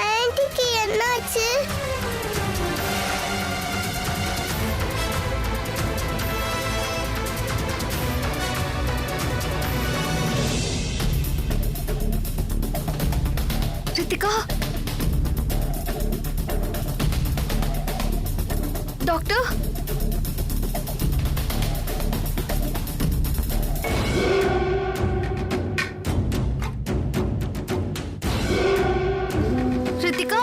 ஆன்ட்டிக்கு என்னாச்சு? ரித்திகா, டாக்டர், ரித்திகா,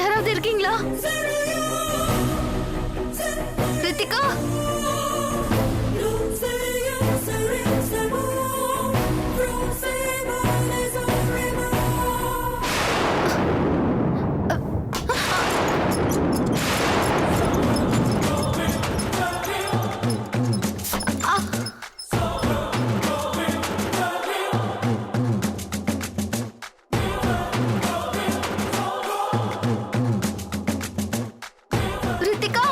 யாராவது இருக்கீங்களா? ரித்திகா, ரித்திகா,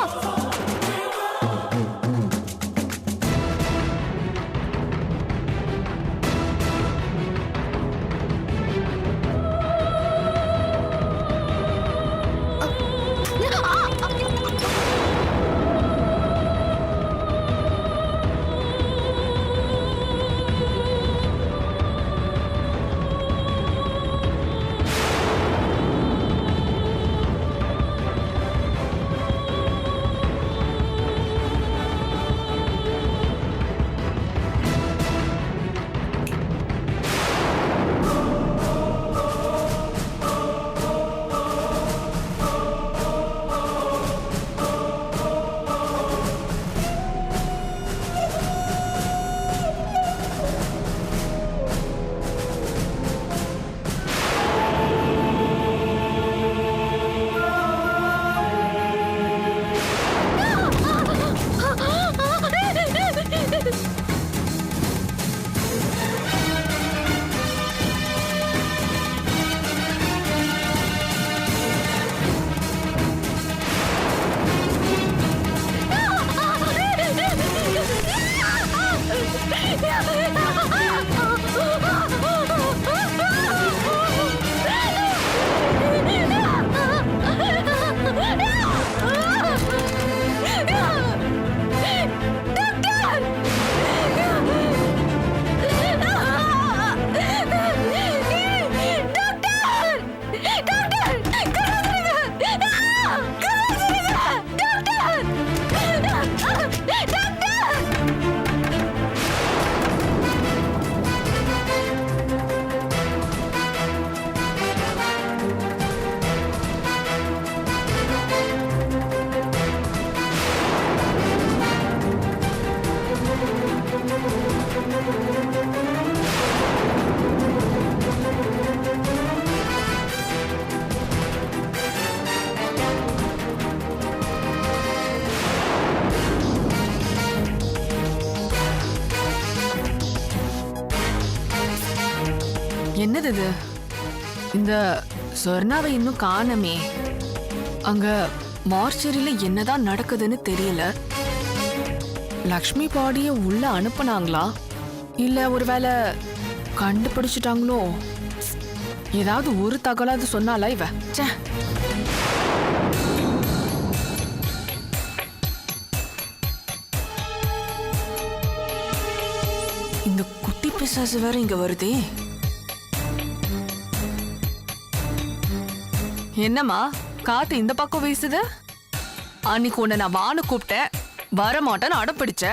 என்னது இது? இந்த சொர்ணாவை இன்னும் காணமே. அங்க மார்ச்சரியில என்னதான் நடக்குதுன்னு தெரியல. லக்ஷ்மி பாடிய உள்ள அனுப்புனாங்களா இல்ல ஒருவேளை கண்டுபிடிச்சிட்டாங்களோ? ஏதாவது ஒரு தகவலாவது சொன்னாலா இவ? ச்சே. இந்த குட்டி பிசாசு வேற இங்க வருதே. என்னம்மா காத்து இந்த பக்கம் வீசுது? அன்னைக்கு உன்னை நான் வான்னு கூப்பிட்டேன், வரமாட்டேன்னு அடப்பிடிச்ச.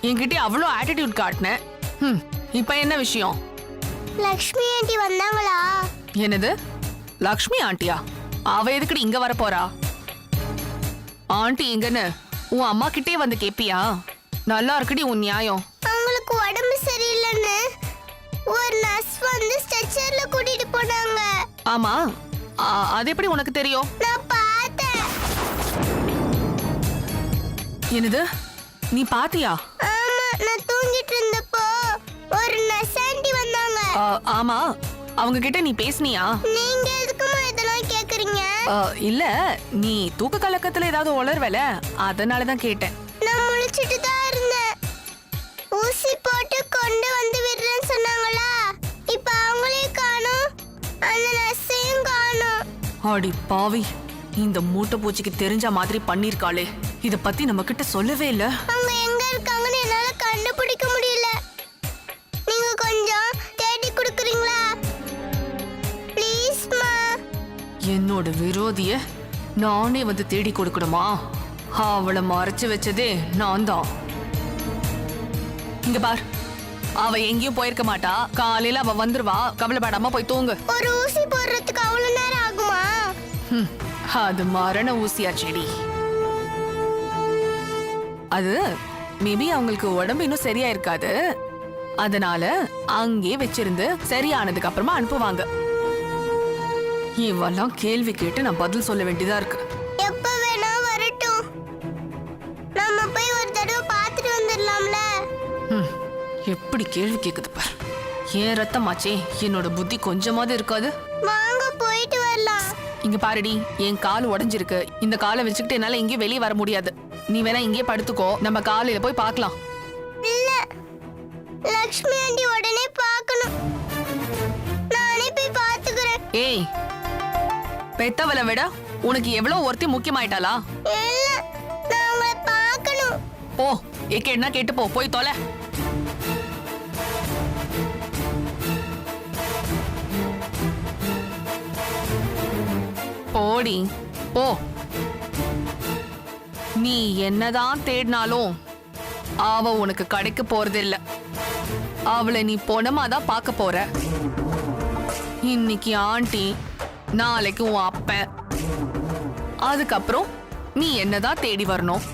என்கிட்ட அவ்வளோ ஆட்டிடியூட் காட்டினேன். இப்ப என்ன விஷயம்? லக்ஷ்மி ஆண்டி வந்தாங்களா? என்னது லக்ஷ்மி ஆண்டியா? அவ எதுக்குடி இங்க வர போறா? ஆண்டி எங்கன்னு உன் அம்மா கிட்டே வந்து கேப்பியா? நல்லா இருக்குடி உன் நியாயம். அவங்களுக்கு உடம்பு சரியில்லைன்னு ஒரு நர்ஸ் வந்து ஸ்ட்ரெச்சர்ல கூட்டிட்டு போனாங்க. ஆமா, அது எப்படி உனக்கு தெரியும்? நான் பார்த்தேன். என்னது, நீ பாத்தியா? ஆமா, நான் தூங்கிட்டு இருந்தப்போ ஒரு நர்சாண்டி வந்தாங்க. ஆமா, அவங்க கிட்ட நீ பேசுனியா? நீங்க எதுக்குமா இதெல்லாம் கேக்குறீங்க? இல்ல, நீ தூக்க கலக்கத்துல ஏதாவது உளர்வல, அதனாலதான் கேட்டேன். நான் முழிச்சிட்டு தான் இருந்தேன். ஊசி போட்டு கொண்டு வந்து விடுறேன்னு சொன்னாங்களா, இப்ப அவங்களே காணோம், அந்த நர்ஸையும் காணோம். அடி பாவி, இந்த மூட்டை பூச்சிக்கு தெரிஞ்ச மாதிரி பண்ணிருக்காளே. இத பத்தி நம்ம கிட்ட சொல்லவே இல்ல. அவங்க எங்க இருக்காங்கன்னு என்னால கண்டுபிடிக்க முடியல. நீங்க கொஞ்சம் தேடி கொடுக்குறீங்களா ப்ளீஸ்மா? என்னோட விரோதிய நானே வந்து தேடி கொடுக்கணுமா? அவளை மறைச்சு வச்சதே நான் தான். இங்க பார், அவ எங்கேயும் போயிருக்க மாட்டா. காலையில அவ வந்துருவா, கவலைப்படாம போய் தூங்கு. ஒரு ஊசி போடுறதுக்கு அவ்வளவு நேரம் ஆகுமா? அது மரண ஊசியா செடி. அது மேபி அவங்களுக்கு உடம்பு இன்னும் சரியா இருக்காது, அதனால அங்கே வச்சிருந்து சரியானதுக்கு அப்புறமா அனுப்புவாங்க. இவெல்லாம் கேள்வி கேட்டு நான் பதில் சொல்ல வேண்டியதா இருக்கு. எப்ப வேணா வரட்டும், நம்ம போய் ஒரு தடவை பார்த்துட்டு வந்துடலாம்ல. எப்படி கேள்வி கேக்குது பார். ஏன் ரத்தமாச்சே, என்னோட புத்தி கொஞ்சமாவது இருக்காது. வாங்க போயிட்டு வரலாம். இங்க பாருடி, என் கால் உடைஞ்சிருக்கு. இந்த காலை வச்சுக்கிட்டு என்னால இங்கே வெளியே வர முடியாது. நீ வேணா இங்கே படுத்துக்கோ, நம்ம காலையில போய் பார்க்கலாம். இல்ல, லக்ஷ்மி ஆண்டி உடனே பார்க்கணும். நானே போய் பார்த்துக்கிறேன். ஏய், பெத்தவளை விட உனக்கு எவ்வளவு ஒருத்தி முக்கியமாயிட்டாளா? இல்ல, நான் உங்களை பார்க்கணும். போ, என்ன கேட்டு போ, போய் தொலை. போடி போ. நீ என்னதான் தேடினாலும் அவ உனக்கு கிடைக்க போறது இல்ல. அவளை நீ பொணமாதான் பார்க்க போற. இன்னைக்கு ஆண்டி, நாளைக்கு உன் அப்பன், அதுக்கப்புறம் நீ என்னதான் தேடி வரணும்.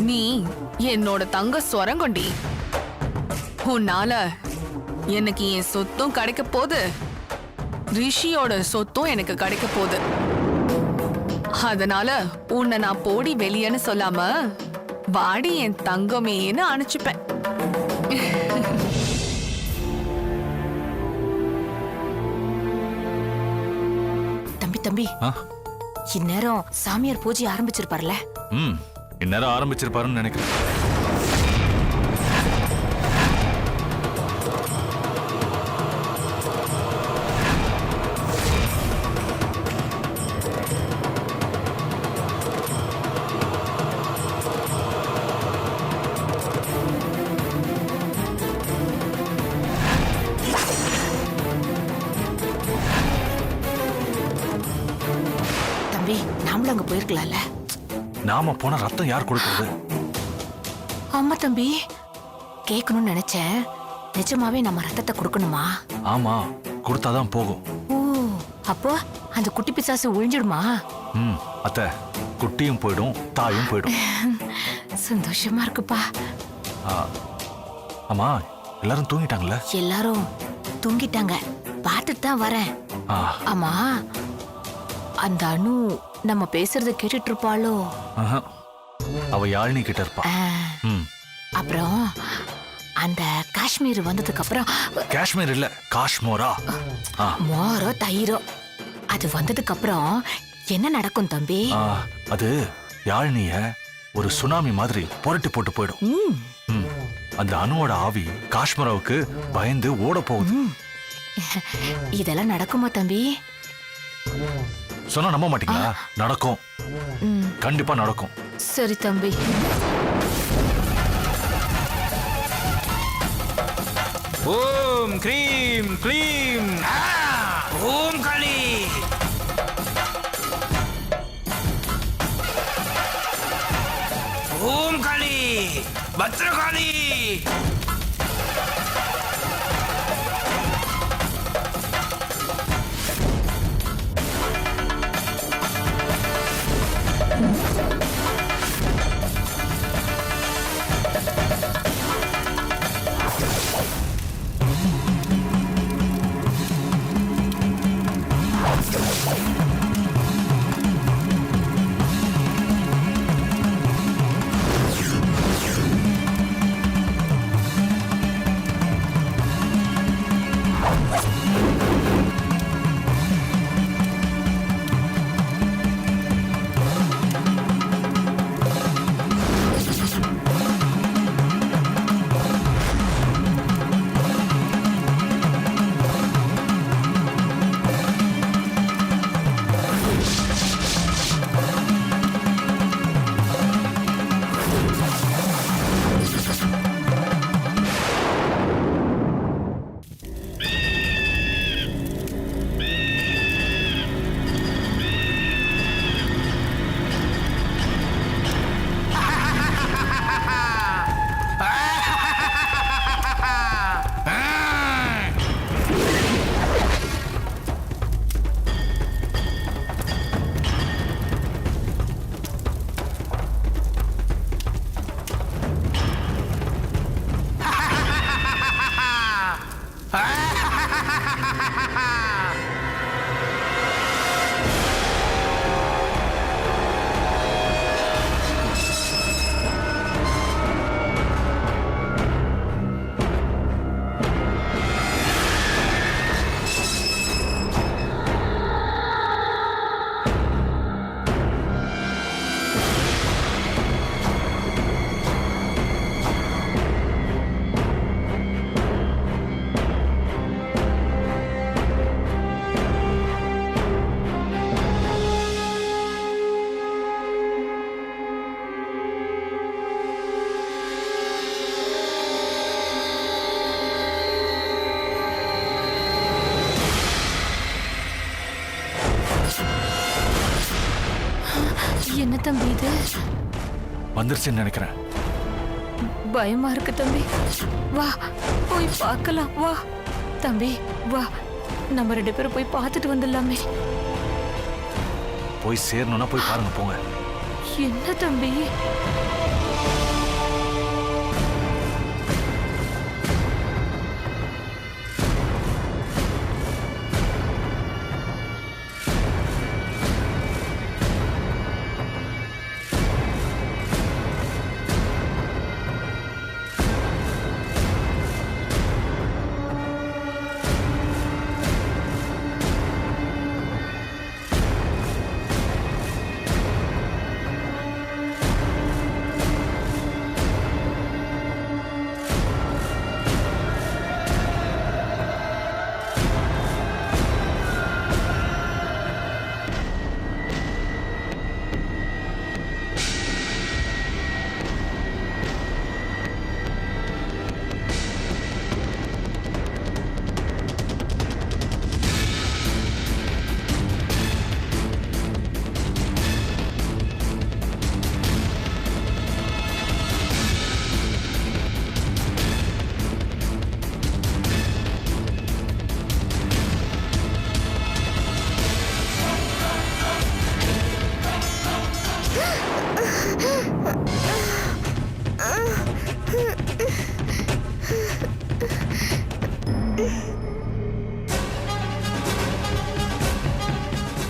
நீ என்னோட தங்க சொரங்கொண்டி. உன்னால எனக்கு என் சொத்தும் கிடைக்க போகுது, ரிஷியோட சொத்தும் எனக்கு கிடைக்க போகுது. அதனால உன்னை நான் போடி வெளியேன்னு சொல்லாம வாடி என் தங்கமேன்னு அனுப்பிச்சுப்பேன். தம்பி தம்பி, இந்நேரம் சாமியார் பூஜை ஆரம்பிச்சிருப்பார்ல? இந்நேரம் ஆரம்பிச்சிருப்பாருன்னு நினைக்கிறேன். தம்பி, நாமளும் அங்க போயிருக்கலாம்ல? நாம போன ரத்தம் யார் கொடுக்கிறது? ஆமா தம்பி, கேட்கணும்னு நினைச்சேன். நிஜமாவே நம்ம ரத்தத்தை கொடுக்கணுமா? ஆமா, கொடுத்தாதான் போகும். ஓ, அப்போ அந்த குட்டி பிசாசு ஒழிஞ்சிடுமா? அத்தை, குட்டியும் போயிடும், தாயும் போயிடும். சந்தோஷமா இருக்குப்பா. ஆமா, எல்லாரும் தூங்கிட்டாங்கல்ல? எல்லாரும் தூங்கிட்டாங்க, பார்த்துட்டு தான் வரேன். ஆமா, அந்த அனு நம்ம பேசுறத கேட்டுட்டு இருப்பாளோ? அவ யாழினி கிட்ட இருப்பா. அப்புறம் அந்த காஷ்மீர் வந்ததுக்கு அப்புறம். காஷ்மீர் இல்ல, காஷ்மோரா. மோரோ தயிரோ அது வந்ததுக்கு அப்புறம் என்ன நடக்கும் தம்பி? அது யாழினிய ஒரு சுனாமி மாதிரி புரட்டி போட்டு போயிடும். அந்த அணுவோட ஆவி காஷ்மீராவுக்கு பயந்து ஓட போகுது. இதெல்லாம் நடக்குமா தம்பி? சொன்னா நம்ப மாட்டீங்களா? நடக்கும், கண்டிப்பா நடக்கும். சரி தம்பி. ஓம் க்ரீம் க்ளீம் ஓம் காளி. ஓம் காளி, பத்ரகாளி. என்ன தம்பி இது? வந்துருச்சுன்னு நினைக்கிறேன். பயமா இருக்கு தம்பி. வா போய் பார்க்கலாம். வா தம்பி வா, நம்ம 2 பேரும் போய் பார்த்துட்டு வந்துடலாமே. போய் சேரணும்னா போய் பாருங்க, போங்க. என்ன தம்பி?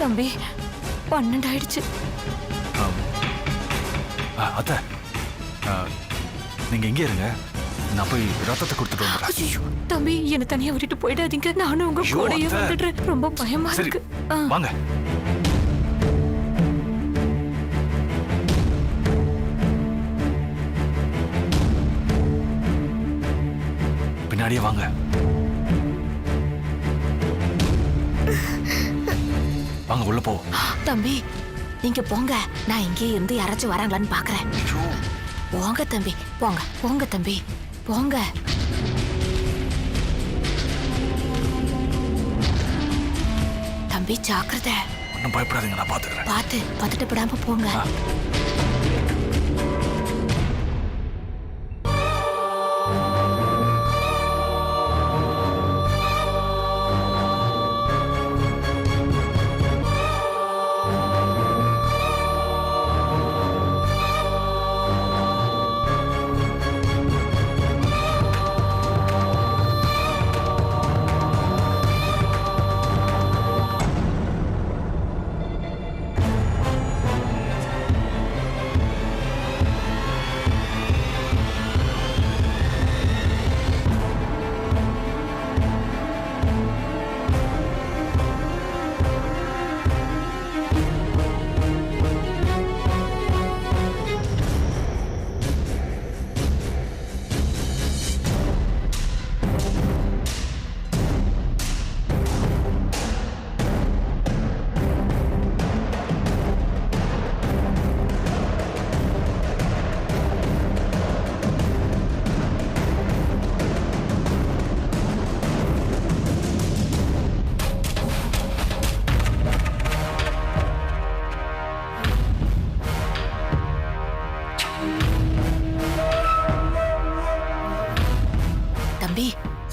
தம்பி 12 ஆயிடுச்சு. அத்த, நீங்க இங்கே இருங்க, நான் போய் ரத்தத்தை கொடுத்துட்டு வந்துடுறேன். ஐயோ தம்பி, என்ன தனியா விட்டுட்டு போயிடாதீங்க. நானும் உங்க ஐயோ, கூடயே அத்தை. வந்துடுறேன். ரொம்ப பயமா சரி, இருக்கு. வாங்க. பின்னாடியே வாங்க. வாங்க, உள்ள போ. தம்பி நீங்க போங்க, நான் இங்கே இருந்து யாராச்சும் வராங்களான்னு பாக்குறேன். போங்க தம்பி, போங்க போங்க தம்பி, போங்க. தம்பி ஜாக்கிரதை. ஒன்றும் பயப்படாதீங்க, நான் பாத்துக்கிறேன். பார்த்து பதட்டப்படாம போங்க.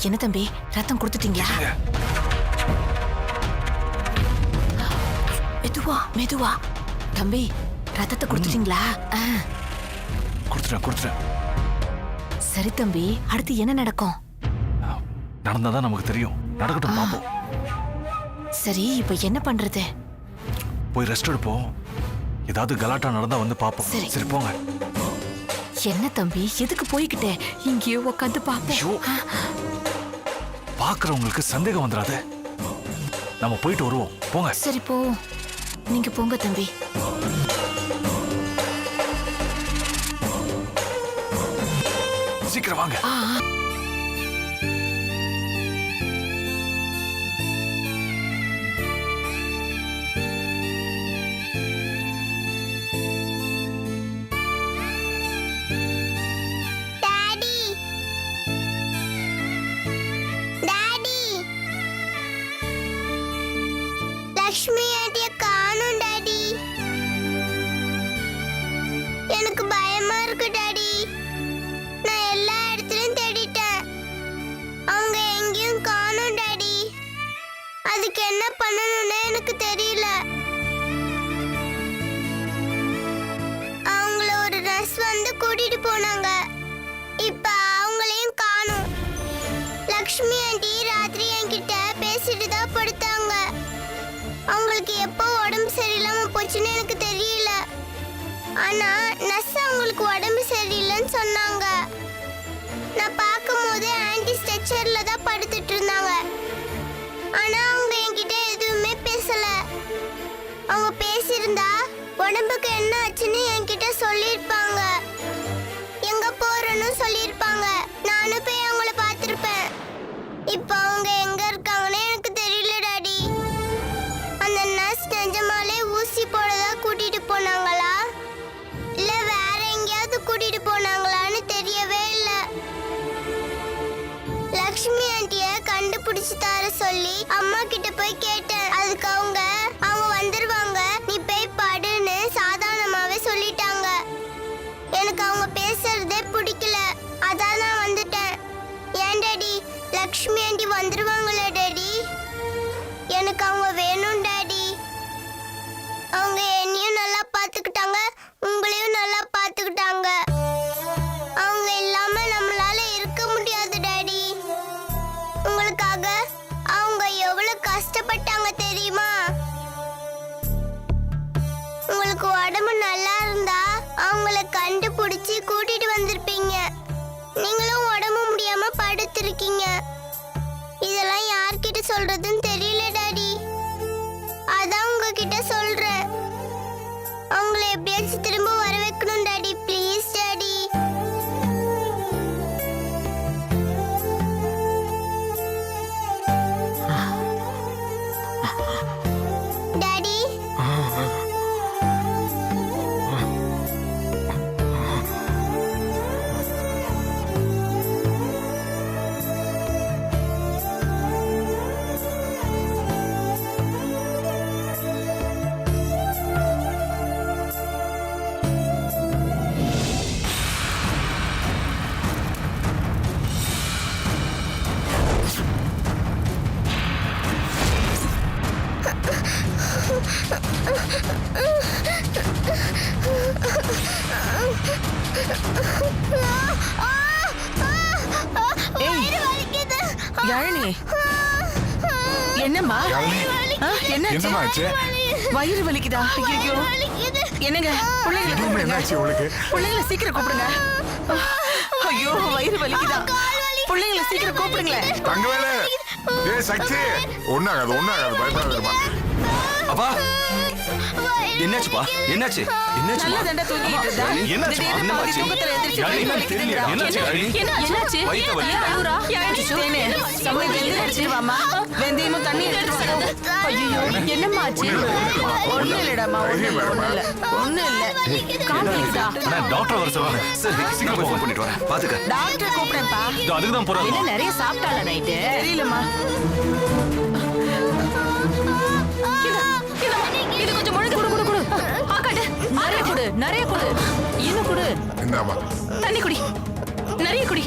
என்ன தம்பி ரத்தம் கொடுத்துட்டீங்களா? மெதுவா மெதுவா தம்பி ரத்தத்தை கொடுத்துட்டீங்களா? கொடுத்துட்டேன். சரி தம்பி, அடுத்து என்ன நடக்கும்? நடந்தாதான் நமக்கு தெரியும். நடக்கட்டும், பாப்போம். சரி இப்ப என்ன பண்றது? போய் ரெஸ்ட் எடுப்போம். ஏதாவது கலாட்டா நடந்தா வந்து பாப்போம். சரி. சரி போங்க. என்ன தம்பி எதுக்கு போய்கிட்டே இங்கேயோ உட்காந்து ஐயோ. பாப்போம். பாக்குறவங்களுக்கு சந்தேகம் வந்துடாது. நம்ம போயிட்டு வருவோம். போங்க. சரி போ, நீங்க போங்க தம்பி. சீக்கிரம் வாங்க. டாடி டாடி லக்ஷ்மி ஆண்டிய காணோம் டாடி. எனக்கு பயமா இருக்கு டாடி. நான் எல்லா இடத்துலயும் தேடிட்டேன். அவங்க எங்கேயும் காணோம் டாடி. அதுக்கு என்ன பண்ணணும்னு எனக்கு தெரியல. அவங்கள ஒரு நர்ஸ் வந்து கூட்டிட்டு போனாங்க. இப்ப அவங்களையும் காணோம். லக்ஷ்மி ஆண்டி ராத்திரி என்கிட்ட பேசிட்டு தான் படுத்தாங்க. அவங்களுக்கு எப்போ உடம்பு சரியில்லாம போச்சுன்னு எனக்கு தெரியல. ஆனா நர்ஸ் அவங்களுக்கு உடம்பு சரியில்லைன்னு சொன்னாங்க. நான் பார்க்கும்போது ஆண்டி ஸ்ட்ரெச்சர்ல தான் படுத்துட்டு இருந்தாங்க. ஆனா அவங்க என்கிட்ட எதுவுமே பேசல. அவங்க பேசியிருந்தா உடம்புக்கு என்ன ஆச்சுன்னு என்கிட்ட சொல்லியிருப்பாங்க. எங்க போறேன்னு சொல்லியிருப்பாங்க. நானும் போய் அவங்கள பார்த்திருப்பேன். இப்போ அவங்க எங்க இருக்காங்கன்னு எனக்கு தெரியல டாடி. அந்த நர்ஸ் நிஜமாலே ஊசி போடதா கூட்டிட்டு போனாங்களா இல்ல வேற எங்கேயாவது கூட்டிட்டு போனாங்களான்னு தெரியவே இல்ல. லக்ஷ்மி ஆண்டிய கண்டுபிடிச்சு தர சொல்லி அம்மா கிட்ட போய் கேட்டேன். அதுக்கு அவங்க வந்துருவாங்க, நீ போய் படுன்னு சாதாரணமாவே சொல்லிட்டாங்க. எனக்கு அவங்க பேசுறதே பிடிக்கல. அதான் நான் வந்துட்டேன். ஏன் டாடி, லக்ஷ்மி ஆண்டி வந்துருவாங்களா டாடி? எனக்கு அவங்க வேணும் டாடி. அவங்க என்னையும் நல்லா பார்த்துக்கிட்டாங்க, உங்களையும் நல்லா பார்த்துக்கிட்டாங்க. அவங்க இல்லாம நம்மளால இருக்க முடியாது டாடி. உங்களுக்காக அவங்க எவ்வளவு கஷ்டப்பட்டாங்க தெரியுமா? உங்களுக்கு உடம்பு நல்லா இருந்தா அவங்கள கண்டுபிடிச்சு கூட்டிட்டு வந்திருப்பீங்க. நீங்களும் உடம்பு முடியாம படுத்திருக்கீங்க. இதெல்லாம் யார்கிட்ட சொல்றதுன்னு தெரியல டாடி. அதான் உங்ககிட்ட சொல்றேன். அவங்கள எப்படியாச்சும் திரும்ப வர வைக்கணும் daddy. Please daddy. Daddy Yazhini, என்னம்மா? என்னாச்சு? என்னமாச்சு? வயிறு வலிக்குதா? ஐயோ, என்னங்க? பிள்ளைங்களை சீக்கிரம் கூப்பிடுங்க. ஐயோ, வயிறு வலிக்குதா? பிள்ளைங்களை சீக்கிரம் கூப்பிடுங்களேன். தங்கவேலு, ஏய் சக்தி, ஒண்ணாகாது பயப்படாதம்மா. அப்பா என்னாச்சுப்பா? என்னாச்சு? நல்ல தண்டை தூங்கிட்டு இருந்தா. என்னாச்சு? திடீர்னு பாதி என்னாச்சு? தூக்கத்துல எந்திரிச்சு வயிறு வலிக்குதுங்கிறா. என்னாச்சு? என்னாச்சு? வயித்தை வலிக்குதா? ஏன் அழுறா? தேனே, சமையல் வெந்தயம் எடுத்துட்டு வாம்மா. வெந்தயமும் தண்ணி எடுத்துட்டு வா. ஐயோ, என்னம்மா ஆச்சு? ஒண்ணும் இல்லடாம்மா, ஒண்ணும் இல்ல. காமிக்குதா? அண்ணா, டாக்டர் வர சொல்லுவாங்க. சரி, சீக்கிரம் போய் ஃபோன் பண்ணிட்டு வரேன். பாத்துக்க. டாக்டர் கூப்பிடுறேன்ப்பா. இதோ அதுக்கு தான் போறாங்க. என்ன நிறைய சாப்பிட்டாளா நைட்டு? தெரியலம்மா. இது கொஞ்சம் முழுங்க. குடு குடு குடு. ஆக்காட்டு. நிறைய குடு. இன்னும் குடு. இந்தாமா. தண்ணி குடி. நிறைய குடி.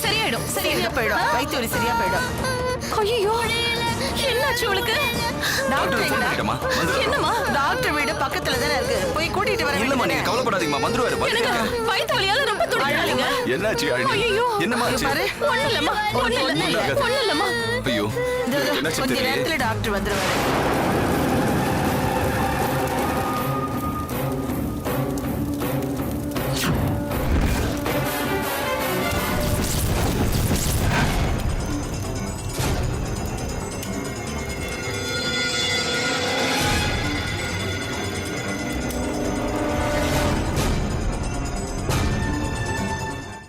சரியாயிடும் சரியா போயிடும் வயிற்று வலி சரியா போயிடும். ஐயோ என்னாச்சு உனக்கு? டாக்டர் ஃபோன் பண்ணிட்டமா வந்துரு என்னம்மா? டாக்டர் வீடு பக்கத்துல தானே இருக்கு, போய் கூட்டிட்டு வர இல்லம்மா நீங்க கவலைப்படாதீங்கம்மா வந்துருவாரு எனக்கு வயிற்று வலியால ரொம்ப துடிக்கிறீங்க. என்னாச்சு யாழினி ஐயோ. என்னம்மா ஆச்சு பாரு ஒண்ணு இல்லம்மா, ஒண்ணு இல்ல, ஒண்ணு இல்லம்மா. ஐயோ இதோ, இதோ, என்னாச்சு கொஞ்ச தெரியல நேரத்துல டாக்டர் வந்துருவாரு.